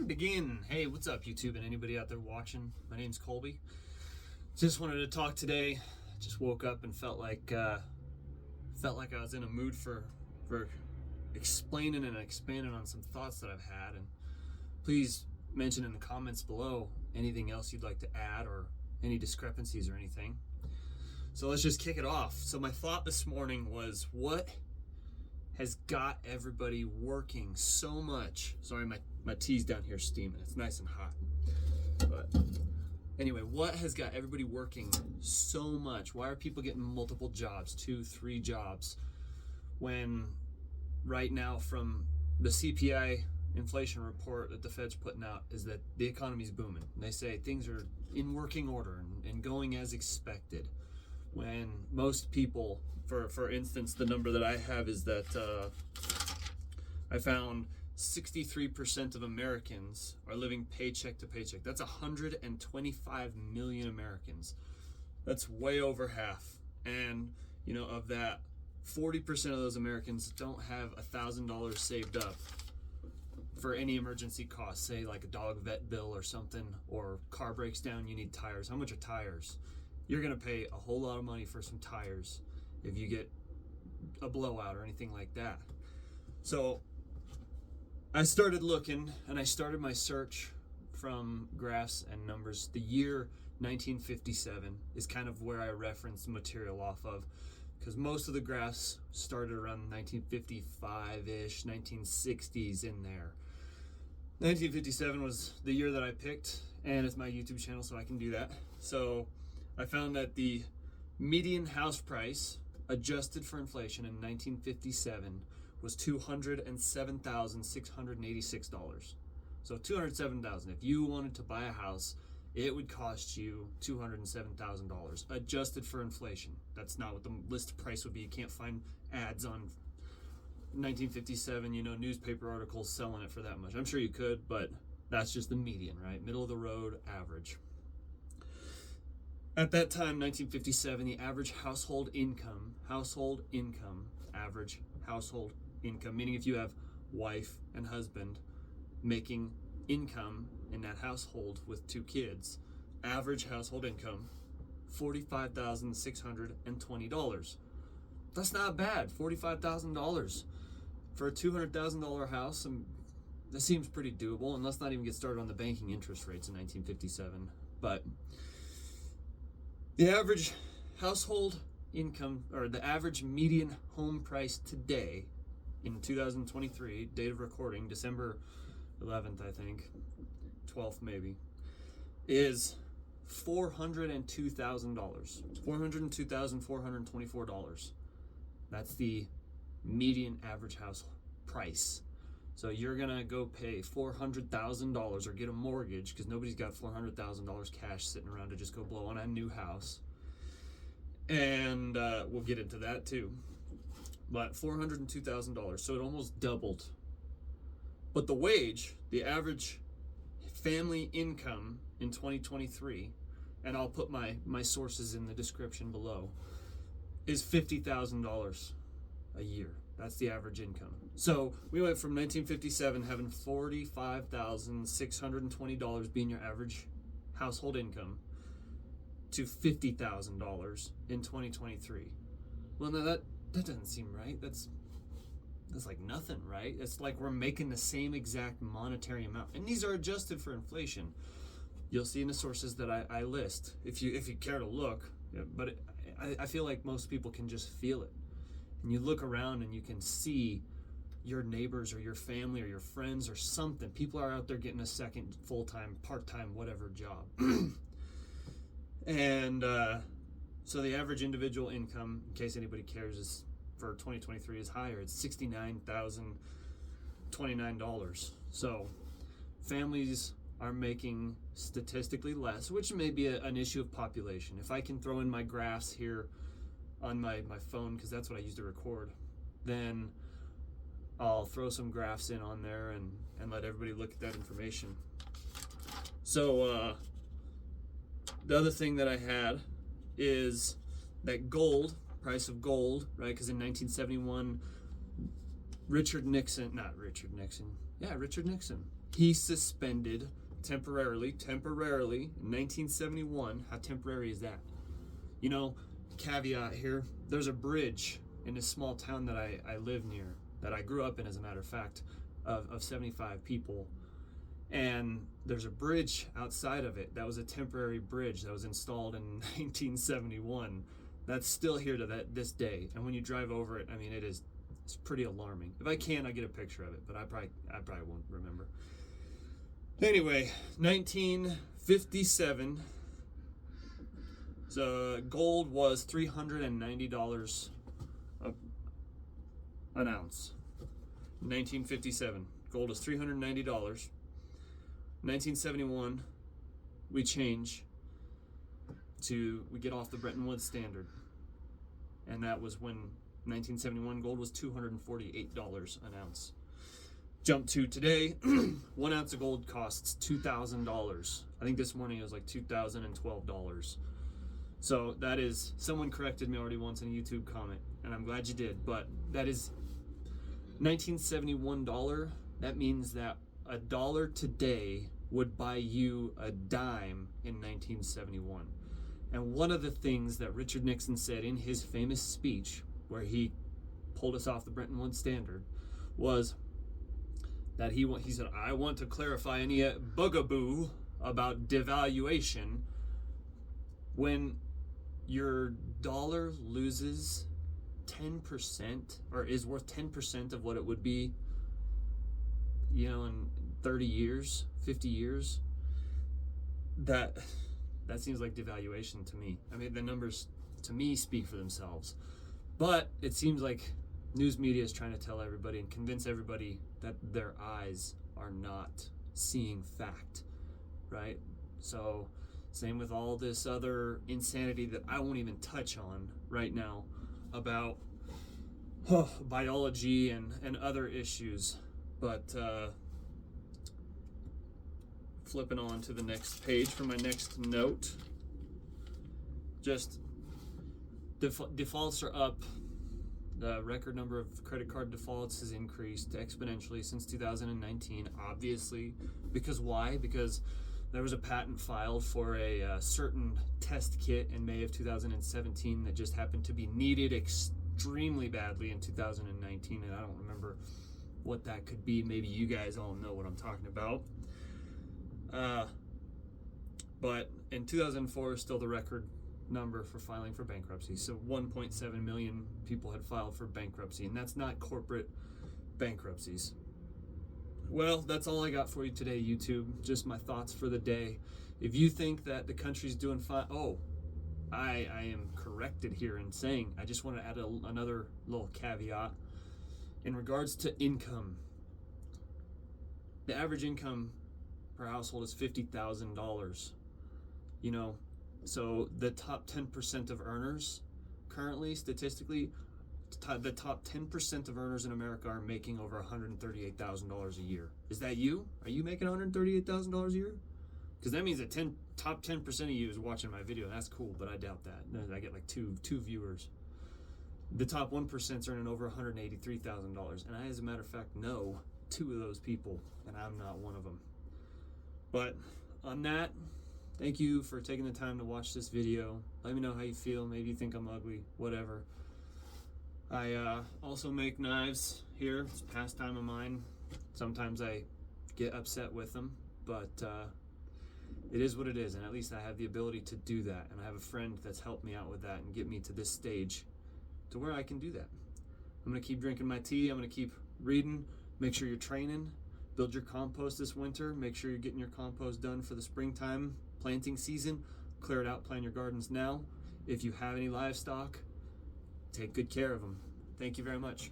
begin. Hey, what's up, YouTube, and anybody out there watching? My name's Colby. Just wanted to talk today. Just woke up and felt like I was in a mood for explaining and expanding on some thoughts that I've had. And please mention in the comments below anything else you'd like to add or any discrepancies or anything. So let's just kick it off. So my thought this morning was, what has got everybody working so much? Sorry, my tea's down here steaming. It's nice and hot. But anyway, what has got everybody working so much? Why are people getting multiple jobs, 2, 3 jobs, when right now from the CPI inflation report that the Fed's putting out is that the economy's booming. And they say things are in working order and going as expected. When most people, for instance, the number that I have is that I found 63% of Americans are living paycheck to paycheck. That's 125 million Americans. That's way over half. And, of that, 40% of those Americans don't have $1,000 saved up for any emergency costs, say like a dog vet bill or something, or car breaks down, you need tires. How much are tires? You're gonna pay a whole lot of money for some tires if you get a blowout or anything like that. So I started looking, and I started my search from graphs and numbers. The year 1957 is kind of where I reference material off of, because most of the graphs started around 1955-ish, 1960s in there. 1957 was the year that I picked, and it's my YouTube channel, so I can do that. So I found that the median house price adjusted for inflation in 1957 was $207,686. So $207,000. If you wanted to buy a house, it would cost you $207,000 adjusted for inflation. That's not what the list price would be. You can't find ads on 1957, newspaper articles selling it for that much. I'm sure you could, but that's just the median, right? Middle of the road average. At that time, 1957, the average household income, average household income, meaning if you have wife and husband making income in that household with 2 kids, average household income, $45,620. That's not bad, $45,000 for a $200,000 house. That seems pretty doable, and let's not even get started on the banking interest rates in 1957. But the average household income, or the average median home price today in 2023, date of recording, December 11th, I think, 12th maybe, is $402,000. $402,424. That's the median average house price. So you're gonna go pay $400,000 or get a mortgage, because nobody's got $400,000 cash sitting around to just go blow on a new house. And we'll get into that too. But $402,000, so it almost doubled. But the wage, the average family income in 2023, and I'll put my sources in the description below, is $50,000 a year. That's the average income. So we went from 1957 having $45,620 being your average household income to $50,000 in 2023. Well, now that doesn't seem right. That's like nothing, right? It's like we're making the same exact monetary amount, and these are adjusted for inflation. You'll see in the sources that I list if you care to look. But I feel like most people can just feel it. And you look around and you can see your neighbors or your family or your friends or something. People are out there getting a second full-time, part-time, whatever job. And so the average individual income, in case anybody cares, is for 2023 is higher. It's $69,029. So families are making statistically less, which may be an issue of population. If I can throw in my graphs here on my phone, because that's what I use to record, then I'll throw some graphs in on there and let everybody look at that information. So the other thing that I had is that gold, price of gold, right? Because in 1971, Richard Nixon he suspended temporarily, in 1971. How temporary is that? You know, caveat here, there's a bridge in this small town that I live near, that I grew up in, as a matter of fact, of 75 people. And there's a bridge outside of it that was a temporary bridge that was installed in 1971. That's still here to this day. And when you drive over it, I mean, it's pretty alarming. If I can, I'll get a picture of it, but I probably won't remember. Anyway, 1957. So gold was $390 an ounce. 1957, gold is $390. 1971, we get off the Bretton Woods standard, and that was when 1971 gold was $248 an ounce. Jump to today, 1 ounce of gold costs $2,000. I think this morning it was like $2,012. So that is, someone corrected me already once in a YouTube comment, and I'm glad you did, but that is $1971. That means that $1 today would buy you a dime in 1971. And one of the things that Richard Nixon said in his famous speech, where he pulled us off the Bretton Woods standard, was that he said, "I want to clarify any bugaboo about devaluation. When your dollar loses 10%, or is worth 10% of what it would be, in 30 years, 50 years, that seems like devaluation to me. I mean, the numbers to me speak for themselves, but it seems like news media is trying to tell everybody and convince everybody that their eyes are not seeing fact, right? So same with all this other insanity that I won't even touch on right now about biology and other issues. But flipping on to the next page for my next note, just defaults are up. The record number of credit card defaults has increased exponentially since 2019, obviously. Because why? Because there was a patent filed for a certain test kit in May of 2017 that just happened to be needed extremely badly in 2019, and I don't remember what that could be. Maybe you guys all know what I'm talking about. But in 2004, still the record number for filing for bankruptcy. So 1.7 million people had filed for bankruptcy, and that's not corporate bankruptcies. Well, that's all I got for you today, YouTube. Just my thoughts for the day. If you think that the country's doing fine, I am corrected here in saying, I just want to add another little caveat in regards to income. The average income per household is $50,000. So the top 10% of earners currently, statistically, the top 10% of earners in America are making over $138,000 a year. Is that you? Are you making $138,000 a year? Because that means that top 10% of you is watching my video. That's cool, but I doubt that. I get like two viewers. The top 1% is earning over $183,000, and I, as a matter of fact, know 2 of those people, and I'm not one of them. But on that, thank you for taking the time to watch this video. Let me know how you feel. Maybe you think I'm ugly, whatever. I also make knives here. It's a pastime of mine. Sometimes I get upset with them, but it is what it is, and at least I have the ability to do that, and I have a friend that's helped me out with that and get me to this stage to where I can do that. I'm going to keep drinking my tea. I'm going to keep reading. Make sure you're training. Build your compost this winter. Make sure you're getting your compost done for the springtime planting season. Clear it out, plan your gardens now. If you have any livestock, take good care of them. Thank you very much.